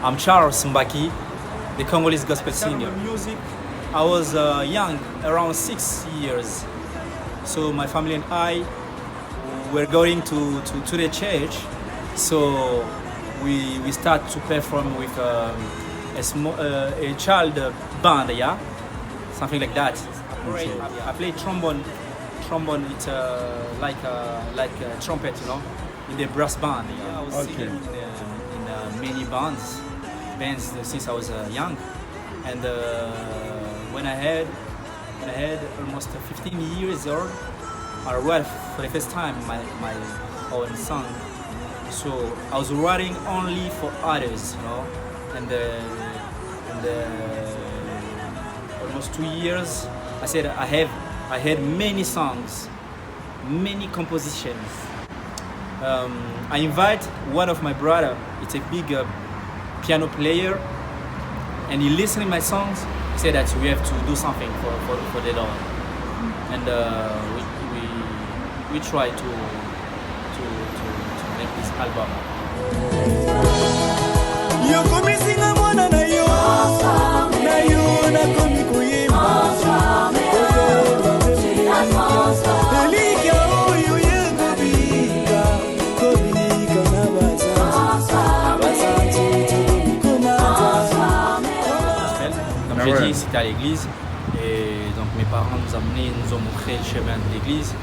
I'm Charles Mbaki, the Congolese gospel singer. Music, I was young, around 6 years. So my family and I were going to the church. So we start to perform with a child band, yeah, something like that. I play trombone. Trombone, it's like a trumpet, you know, in the brass band. Yeah, I was singing in many bands since I was young, and when I had almost 15 years old, I wrote for the first time my own song. So I was writing only for others, you know, and almost 2 years. I said I had many songs, many compositions. I invite one of my brother. It's a big piano player, and he listened to my songs. He said that we have to do something for the Lord, and we try to make this album. Comme j'ai dit, c'était à l'église, et donc mes parents nous ont montré le chemin de l'église,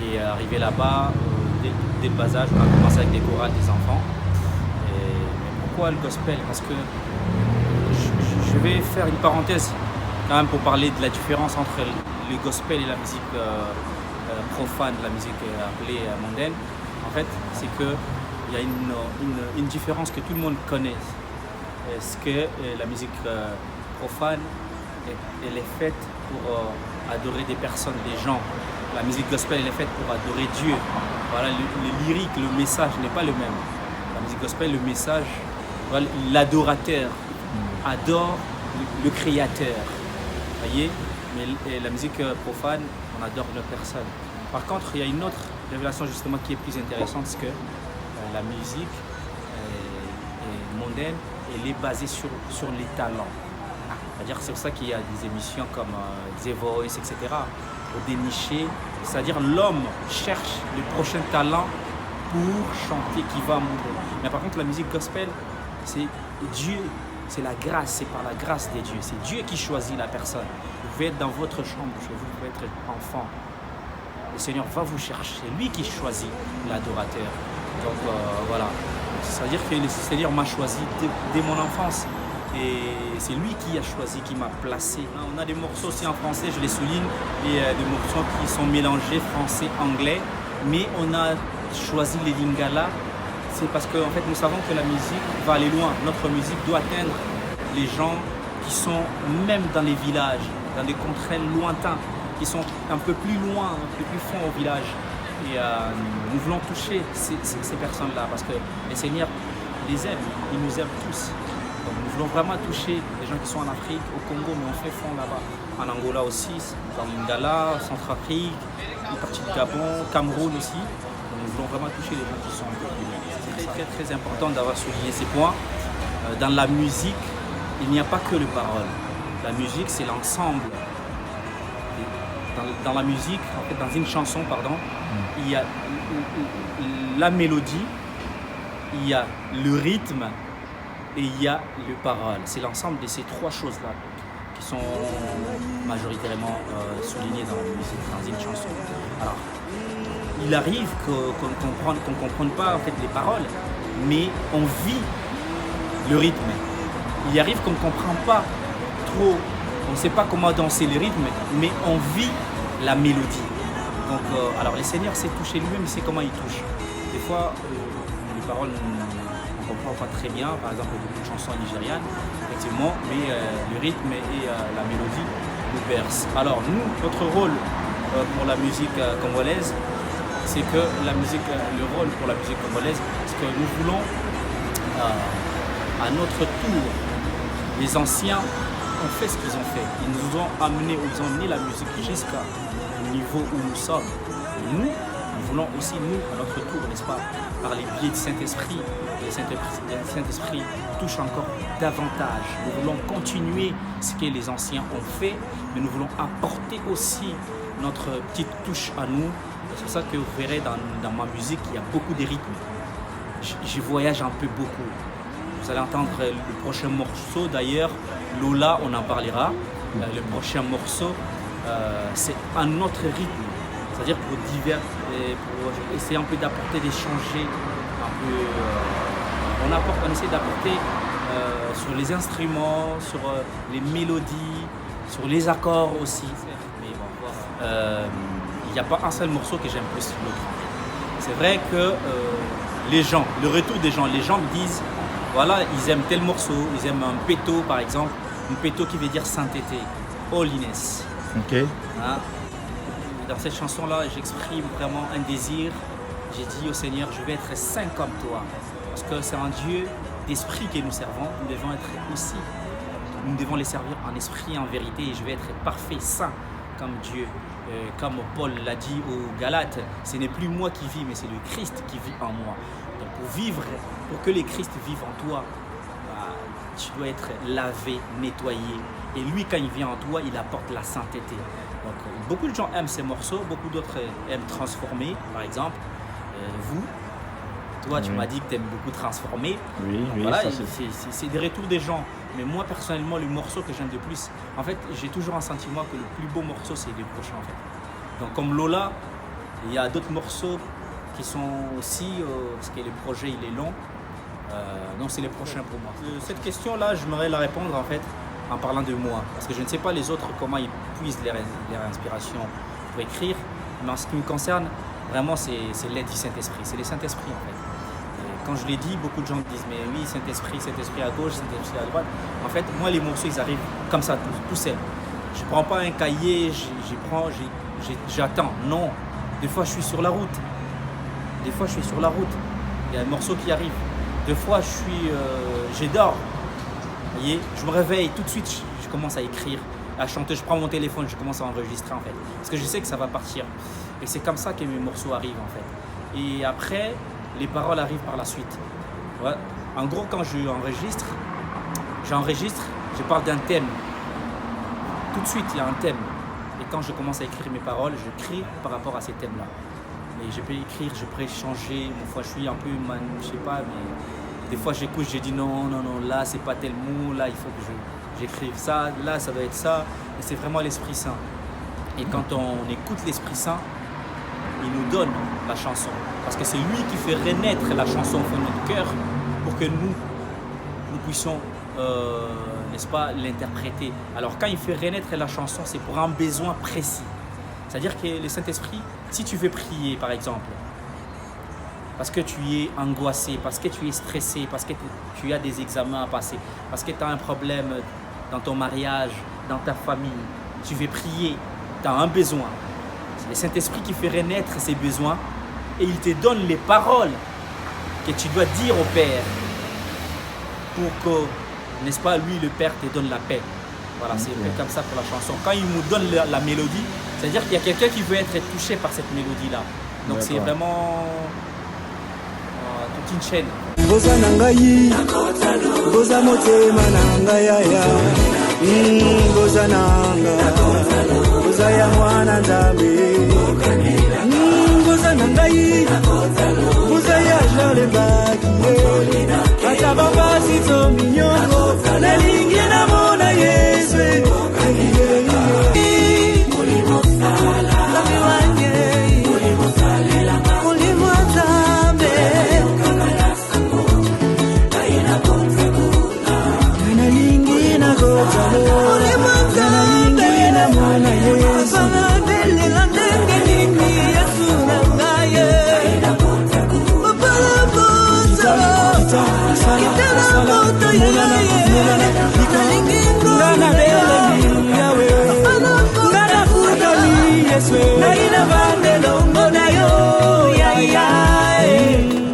et arrivé là-bas, dès le bas âge, on a commencé avec des chorales des enfants. Mais pourquoi le gospel? Parce que je vais faire une parenthèse quand même pour parler de la différence entre le gospel et la musique profane, la musique appelée mondaine. En fait, c'est qu'il y a une différence que tout le monde connaît. Est-ce que la musique profane, elle est faite pour adorer des personnes, des gens. La musique gospel, elle est faite pour adorer Dieu. Voilà, le lyrique, le message n'est pas le même. La musique gospel, le message, voilà, l'adorateur adore le créateur. Voyez, mais la musique profane, on adore la personne. Par contre, il y a une autre révélation justement qui est plus intéressante, c'est que la musique mondaine, elle est basée sur les talents. C'est-à-dire c'est pour ça qu'il y a des émissions comme The Voice, etc. Pour dénicher, c'est-à-dire l'homme cherche le prochain talent pour chanter qui va mourir. Mais par contre la musique gospel, c'est Dieu, c'est la grâce, c'est par la grâce de Dieu. C'est Dieu qui choisit la personne. Vous pouvez être dans votre chambre, vous pouvez être enfant. Le Seigneur va vous chercher, c'est lui qui choisit l'adorateur. Donc voilà, c'est-à-dire que le Seigneur m'a choisi dès mon enfance. Et c'est lui qui a choisi, qui m'a placé. On a des morceaux aussi en français, je les souligne, et des morceaux qui sont mélangés français-anglais. Mais on a choisi les Lingala, c'est parce qu'en fait nous savons que la musique va aller loin. Notre musique doit atteindre les gens qui sont même dans les villages, dans des contrées lointains, qui sont un peu plus loin, un peu plus fond au village. Et nous voulons toucher ces personnes-là parce que le Seigneur les aime, il nous aime tous. Donc nous voulons vraiment toucher les gens qui sont en Afrique, au Congo, mais on fait fond là-bas. En Angola aussi, dans l'Ingala, Centrafrique, une partie du Gabon, Cameroun aussi. Donc nous voulons vraiment toucher les gens qui sont un peu plus loin. C'est très, très important d'avoir souligné ces points. Dans la musique, il n'y a pas que les paroles. La musique, c'est l'ensemble. Dans la musique, en fait, dans une chanson, pardon, il y a la mélodie, il y a le rythme, et il y a les paroles. C'est l'ensemble de ces trois choses-là qui sont majoritairement soulignées dans la musique, dans une chanson. Alors, il arrive qu'on ne comprenne pas en fait, les paroles, mais on vit le rythme. Il arrive qu'on ne comprend pas trop, on ne sait pas comment danser le rythme, mais on vit la mélodie. Donc, alors, le Seigneur sait toucher lui-même, il sait comment il touche. Des fois, les paroles... on ne comprend pas très bien, par exemple beaucoup de chansons nigérianes, effectivement, mais le rythme et la mélodie nous bercent. Alors nous, notre rôle pour la musique congolaise, c'est que le rôle pour la musique congolaise, c'est que nous voulons à notre tour, les anciens ont fait ce qu'ils ont fait. Ils nous ont amené la musique jusqu'au niveau où nous sommes. Et nous Nous voulons aussi, nous, à notre tour, n'est-ce pas, par les biais du Saint-Esprit, le Saint-Esprit touche encore davantage. Nous voulons continuer ce que les anciens ont fait, mais nous voulons apporter aussi notre petite touche à nous. C'est pour ça que vous verrez dans ma musique, il y a beaucoup de rythmes. Je voyage un peu beaucoup. Vous allez entendre le prochain morceau, d'ailleurs, Lola, on en parlera. Le prochain morceau, c'est un autre rythme. C'est-à-dire pour essayer un peu d'apporter, d'échanger un peu. On essaie d'apporter sur les instruments, sur les mélodies, sur les accords aussi. Mais bon, il n'y a pas un seul morceau que j'aime plus que l'autre. C'est vrai que le retour des gens, les gens me disent, voilà, ils aiment tel morceau, ils aiment un péto par exemple, un péto qui veut dire sainteté, holiness. Ok. Hein? Dans cette chanson-là, j'exprime vraiment un désir. J'ai dit au Seigneur, je vais être saint comme toi. Parce que c'est un Dieu d'esprit que nous servons. Nous devons être aussi, nous devons les servir en esprit et en vérité. Et je vais être parfait, saint comme Dieu. Comme Paul l'a dit aux Galates, ce n'est plus moi qui vis, mais c'est le Christ qui vit en moi. Donc pour que le Christ vive en toi, tu dois être lavé, nettoyé. Et lui, quand il vient en toi, il apporte la sainteté. Donc, beaucoup de gens aiment ces morceaux, beaucoup d'autres aiment transformer, par exemple. Vous, toi, tu m'as dit que tu aimes beaucoup transformer. Oui, oui, voilà, ça c'est des retours des gens. Mais moi, personnellement, le morceau que j'aime le plus, en fait, j'ai toujours un sentiment que le plus beau morceau, c'est le prochain, en fait. Donc, comme Lola, il y a d'autres morceaux qui sont aussi, parce que le projet, il est long. Donc, c'est les prochains pour moi. Cette question-là, j'aimerais la répondre, en fait, en parlant de moi. Parce que je ne sais pas les autres comment ils puisent leur inspiration pour écrire. Mais en ce qui me concerne, vraiment, c'est l'aide du Saint-Esprit. C'est le Saint-Esprit, en fait. Et quand je l'ai dit, beaucoup de gens me disent, mais oui, Saint-Esprit à gauche, Saint-Esprit à droite. En fait, moi, les morceaux, ils arrivent comme ça, tout seul. Je ne prends pas un cahier, j'attends. Non. Des fois, je suis sur la route. Il y a un morceau qui arrive. Des fois, je dors. Vous voyez, je me réveille, tout de suite, je commence à écrire, à chanter. Je prends mon téléphone, je commence à enregistrer, en fait. Parce que je sais que ça va partir. Et c'est comme ça que mes morceaux arrivent, en fait. Et après, les paroles arrivent par la suite. Ouais. En gros, quand j'enregistre, je parle d'un thème. Tout de suite, il y a un thème. Et quand je commence à écrire mes paroles, je crie par rapport à ces thèmes-là. Mais je peux écrire, je peux changer. Des fois, je suis un peu, je sais pas, mais des fois, j'écoute, je dis non, là, c'est pas tel mot, là, il faut que j'écrive ça, là, ça doit être ça. Et c'est vraiment l'Esprit Saint. Et quand on écoute l'Esprit Saint, il nous donne la chanson. Parce que c'est lui qui fait renaître la chanson au fond de notre cœur pour que nous puissions, n'est-ce pas, l'interpréter. Alors quand il fait renaître la chanson, c'est pour un besoin précis. C'est-à-dire que le Saint-Esprit, si tu veux prier par exemple, parce que tu es angoissé, parce que tu es stressé, parce que tu as des examens à passer, parce que tu as un problème dans ton mariage, dans ta famille, tu veux prier, tu as un besoin. C'est le Saint-Esprit qui fait renaître ces besoins et il te donne les paroles que tu dois dire au Père pour que, n'est-ce pas, lui, le Père, te donne la paix. Voilà, c'est comme ça pour la chanson. Quand il nous donne la mélodie, c'est-à-dire qu'il y a quelqu'un qui veut être touché par cette mélodie-là. Donc c'est vraiment toute une chaîne.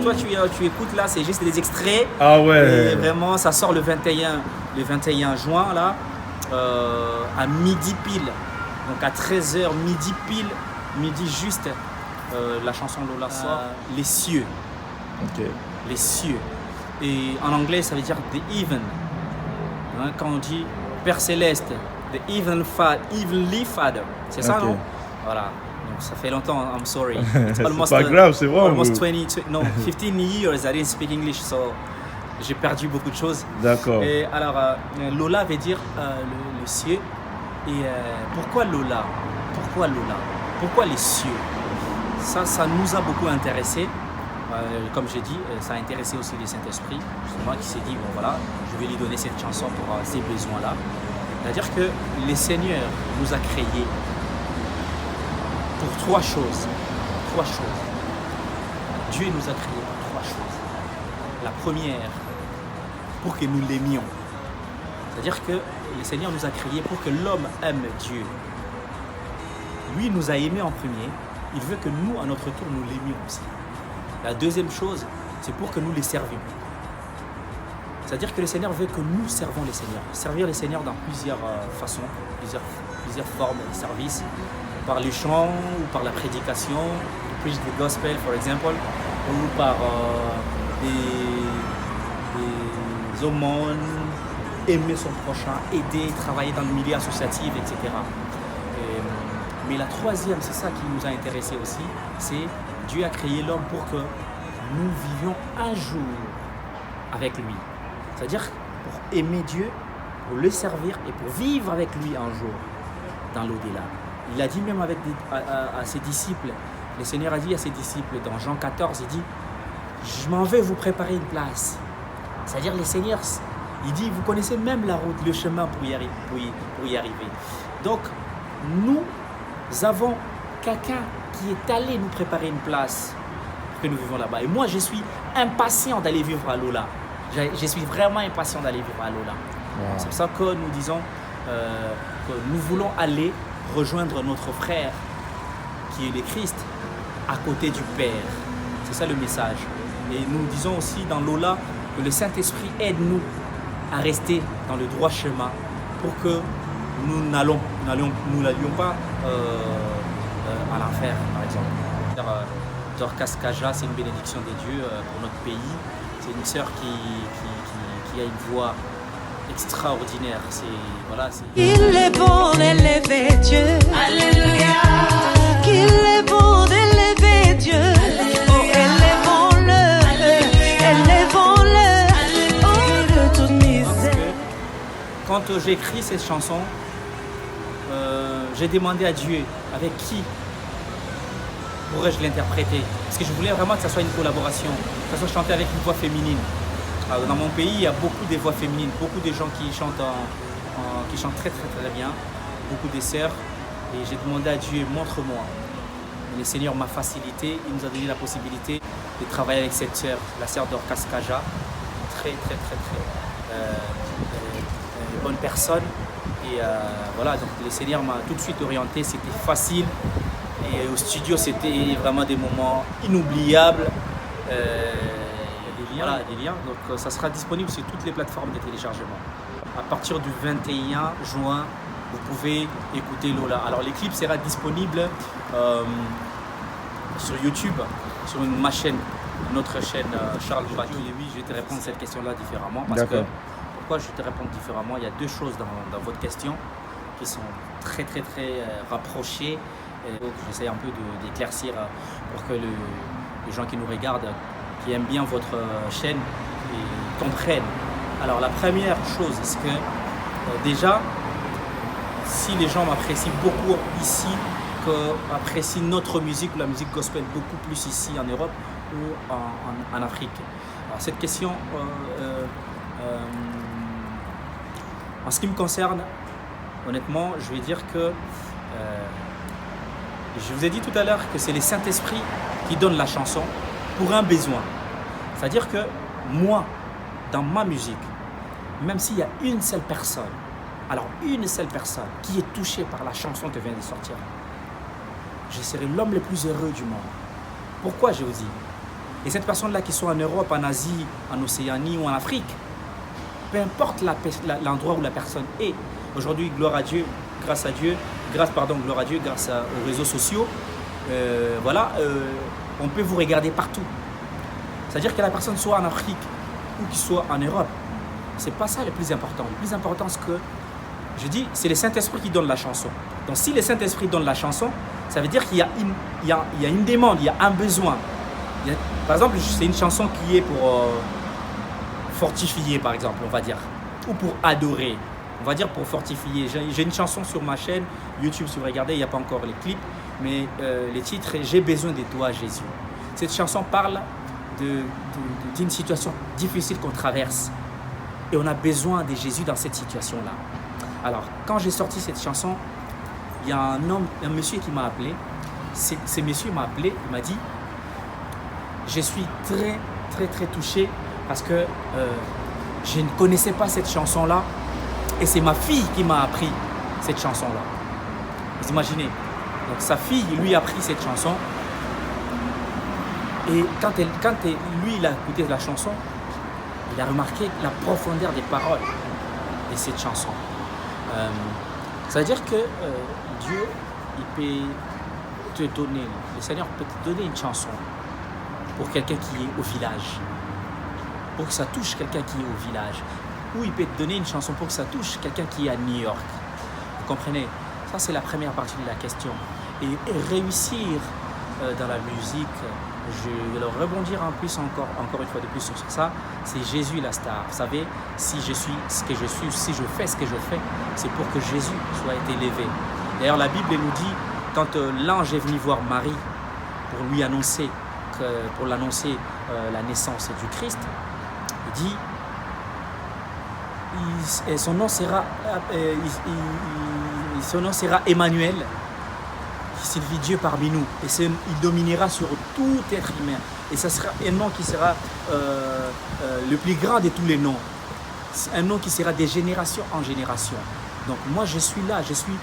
Toi tu écoutes là, c'est juste des extraits. Ah ouais. Et vraiment ça sort le 21 juin là, à midi pile. Donc à 13h midi pile, midi juste. la chanson Lola sort les cieux. Ok. Les cieux. Et en anglais, ça veut dire the heaven. Hein, quand on dit Père Céleste, the heavenly Father. C'est ça, non? Voilà. Donc ça fait longtemps, I'm sorry. C'est pas grave, c'est bon. Almost 15 years I didn't speak English, so j'ai perdu beaucoup de choses. D'accord. Et alors, Lola veut dire le cieux. Et pourquoi Lola? Pourquoi Lola? Pourquoi les cieux? Ça nous a beaucoup intéressés. Comme j'ai dit, ça a intéressé aussi les Saint-Esprit. C'est moi qui s'est dit, bon voilà, je vais lui donner cette chanson pour ces besoins-là. C'est-à-dire que le Seigneur nous a créés pour trois choses. Trois choses. Dieu nous a créés pour trois choses. La première, pour que nous l'aimions. C'est-à-dire que le Seigneur nous a créés pour que l'homme aime Dieu. Lui nous a aimés en premier. Il veut que nous, à notre tour, nous l'aimions aussi. La deuxième chose, c'est pour que nous les servions. C'est-à-dire que le Seigneur veut que nous servons le Seigneur. Servir le Seigneur dans plusieurs façons, plusieurs formes de service. Par le chant ou par la prédication, to preach the gospel, for example, ou par des aumônes, aimer son prochain, aider, travailler dans le milieu associatif, etc. Mais la troisième, c'est ça qui nous a intéressés aussi, c'est Dieu a créé l'homme pour que nous vivions un jour avec lui. C'est-à-dire pour aimer Dieu, pour le servir et pour vivre avec lui un jour dans l'au-delà. Il a dit même à ses disciples, le Seigneur a dit à ses disciples dans Jean 14, il dit « Je m'en vais vous préparer une place ». C'est-à-dire le Seigneur, il dit « Vous connaissez même la route, le chemin pour y arriver ». Donc, nous avons quelqu'un qui est allé nous préparer une place pour que nous vivions là-bas. Et moi, je suis impatient d'aller vivre à Lola. Je suis vraiment impatient d'aller vivre à Lola. Wow. C'est pour ça que nous disons que nous voulons aller rejoindre notre frère qui est le Christ à côté du Père. C'est ça le message. Et nous disons aussi dans Lola que le Saint-Esprit aide-nous à rester dans le droit chemin pour que nous n'allions pas à l'enfer, par exemple. Dorcas Kaja, c'est une bénédiction de Dieu pour notre pays. C'est une sœur qui a une voix extraordinaire. Il est bon d'élever Dieu. Alléluia. Qu'il est bon d'élever Dieu. Alléluia. Oh, élevons-le. Oh, de toute misère. Quand j'ai écrit cette chanson, j'ai demandé à Dieu avec qui pourrais-je l'interpréter. Parce que je voulais vraiment que ça soit une collaboration, que ça soit chanté avec une voix féminine. Alors, dans mon pays, il y a beaucoup de voix féminines, beaucoup de gens qui chantent, qui chantent très très très bien, beaucoup de sœurs. Et j'ai demandé à Dieu, montre-moi. Le Seigneur m'a facilité, il nous a donné la possibilité de travailler avec cette sœur, la sœur Dorcas Kaja, très très très très bonne personne. Et voilà, donc le Seigneur m'a tout de suite orienté, c'était facile. Et au studio, c'était vraiment des moments inoubliables. Voilà, des liens. Donc ça sera disponible sur toutes les plateformes de téléchargement. À partir du 21 juin, vous pouvez écouter Lola. Alors les clips sera disponible sur YouTube, sur ma chaîne, notre chaîne Charles Batu. Et oui, je vais te répondre à cette question-là différemment. Parce que, pourquoi je vais te répondre différemment? Il y a deux choses dans votre question qui sont très très très rapprochées. Donc j'essaie un peu d'éclaircir pour que les gens qui nous regardent, qui aiment bien votre chaîne, comprennent. Alors la première chose, c'est que déjà, si les gens m'apprécient beaucoup ici, qu'apprécient notre musique ou la musique gospel beaucoup plus ici en Europe ou en Afrique. Alors cette question, en ce qui me concerne, honnêtement, je vais dire que je vous ai dit tout à l'heure que c'est le Saint-Esprit qui donne la chanson pour un besoin. C'est-à-dire que moi, dans ma musique, même s'il y a une seule personne, alors une seule personne qui est touchée par la chanson que vient de sortir, je serai l'homme le plus heureux du monde. Pourquoi je vous dis? Et cette personne-là qui soit en Europe, en Asie, en Océanie ou en Afrique, peu importe l'endroit où la personne est, aujourd'hui, gloire à Dieu, grâce aux réseaux sociaux, voilà, on peut vous regarder partout. C'est-à-dire que la personne soit en Afrique ou qu'il soit en Europe. C'est pas ça le plus important. Le plus important, c'est que, je dis, c'est le Saint-Esprit qui donne la chanson. Donc si le Saint-Esprit donne la chanson, ça veut dire qu'il y a une demande, il y a un besoin. Par exemple, c'est une chanson qui est pour fortifier, par exemple, on va dire. Ou pour adorer. On va dire pour fortifier. J'ai une chanson sur ma chaîne YouTube, si vous regardez, il n'y a pas encore les clips, mais les titres, J'ai besoin de toi, Jésus. Cette chanson parle d'une situation difficile qu'on traverse. Et on a besoin de Jésus dans cette situation-là. Alors, quand j'ai sorti cette chanson, il y a un monsieur qui m'a appelé. Ce monsieur m'a appelé, il m'a dit, je suis très, très, très touché parce que je ne connaissais pas cette chanson-là. Et c'est ma fille qui m'a appris cette chanson-là. Vous imaginez? Donc sa fille, lui, a appris cette chanson. Et quand lui, il a écouté la chanson, il a remarqué la profondeur des paroles de cette chanson. Ça veut dire que Dieu, il peut te donner, le Seigneur peut te donner une chanson pour quelqu'un qui est au village, pour que ça touche quelqu'un qui est au village. Ou il peut te donner une chanson pour que ça touche quelqu'un qui est à New York. Vous comprenez? Ça, c'est la première partie de la question. Et réussir dans la musique, je vais rebondir en plus encore une fois de plus sur ça, c'est Jésus la star. Vous savez, si je suis ce que je suis, si je fais ce que je fais, c'est pour que Jésus soit élevé. D'ailleurs, la Bible nous dit, quand l'ange est venu voir Marie pour lui annoncer, la naissance du Christ, il dit, son nom sera Emmanuel, qui signifie Dieu parmi nous. Et il dominera sur tout être humain. Et ça sera un nom qui sera le plus grand de tous les noms. Un nom qui sera de génération en génération. Donc moi je suis là, je suis,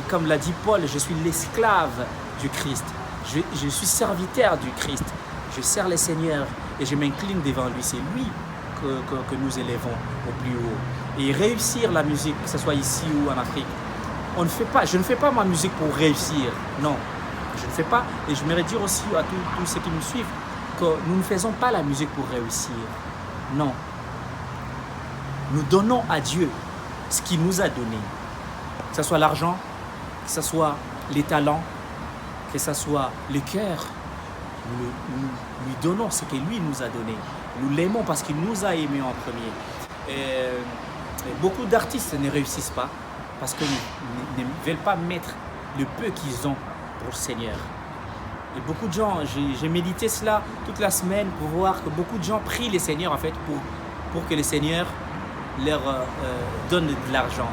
comme l'a dit Paul, je suis l'esclave du Christ. Je suis serviteur du Christ. Je sers le Seigneur et je m'incline devant lui. C'est lui que nous élevons au plus haut. Et réussir la musique, que ce soit ici ou en Afrique, je ne fais pas ma musique pour réussir. Non, je ne fais pas. Et je voudrais dire aussi à tous ceux qui me suivent que nous ne faisons pas la musique pour réussir. Non. Nous donnons à Dieu ce qu'il nous a donné. Que ce soit l'argent, que ce soit les talents, que ce soit le cœur. Nous lui donnons ce que lui nous a donné. Nous l'aimons parce qu'il nous a aimés en premier. Et beaucoup d'artistes ne réussissent pas parce qu'ils ne veulent pas mettre le peu qu'ils ont pour le Seigneur. Et beaucoup de gens, j'ai médité cela toute la semaine pour voir que beaucoup de gens prient le Seigneur en fait pour que le Seigneur leur donne de l'argent.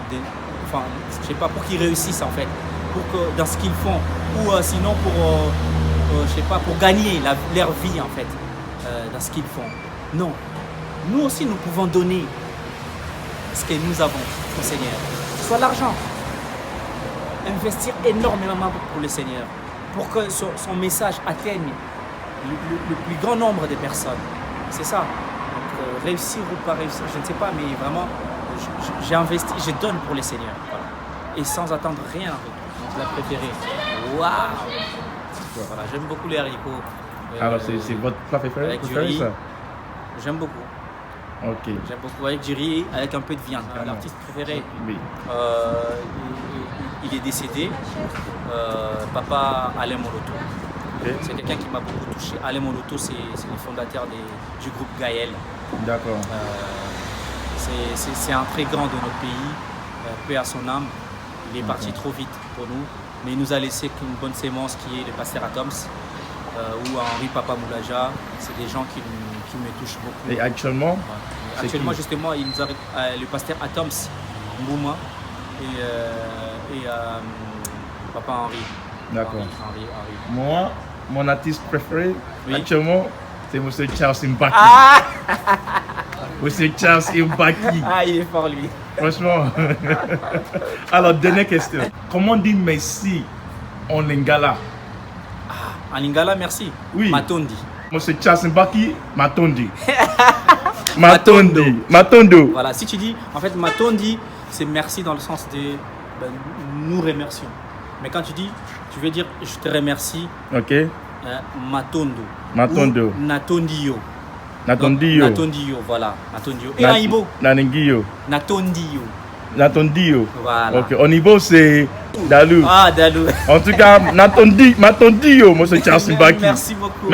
Enfin, je sais pas, pour qu'ils réussissent en fait, dans ce qu'ils font. Ou sinon pour gagner leur vie en fait, dans ce qu'ils font. Non. Nous aussi, nous pouvons donner ce que nous avons au Seigneur. Soit l'argent. Investir énormément pour le Seigneur. Pour que son message atteigne le plus grand nombre de personnes. C'est ça. Donc, réussir ou pas réussir, je ne sais pas, mais vraiment, j'ai investi, je donne pour le Seigneur. Voilà. Et sans attendre rien. Donc, la préférée. Waouh! Voilà, j'aime beaucoup les haricots. Alors, c'est votre plat préféré? Avec du riz. Ça? J'aime beaucoup. Ok. J'aime beaucoup avec du riz, avec un peu de viande. L'artiste préféré, oui. Il est décédé. Papa Alain Moloto. Okay. C'est quelqu'un qui m'a beaucoup touché. Alain Moloto, c'est le fondateur du groupe Gaël. D'accord. C'est un très grand de notre pays. Paix à son âme. Il est parti trop vite pour nous. Mais il nous a laissé une bonne sémence qui est le pasteur Atoms ou Henri Papa Moulaja. C'est des gens qui me touchent beaucoup. Et actuellement? Ouais. Actuellement, justement, il nous a le pasteur Atoms Mbouma et Papa Henri. D'accord. Henri. Moi, mon artiste préféré, oui, actuellement, c'est M. Charles Mbaki. Ah M. Charles Mbaki. Ah, il est fort, lui. Franchement. Alors, dernière question. Comment on dit merci en lingala? En lingala, merci. Oui. Matondi. M. Charles Mbaki, Matondi. Matondo. Voilà, si tu dis, en fait, Matondi, c'est merci dans le sens de nous remercions. Mais quand tu dis Je veux dire, je te remercie. Ok. Matondo. Matondo. Ou Natondio. Natondio. Natondio, voilà. Natondio. Et en Ibo? Naningio. Natondio. Natondio. Voilà. Ok. Au niveau, c'est Dalou. Ah, Dalou. En tout cas, Matondio, moi c'est Charles Mbaki. Merci beaucoup.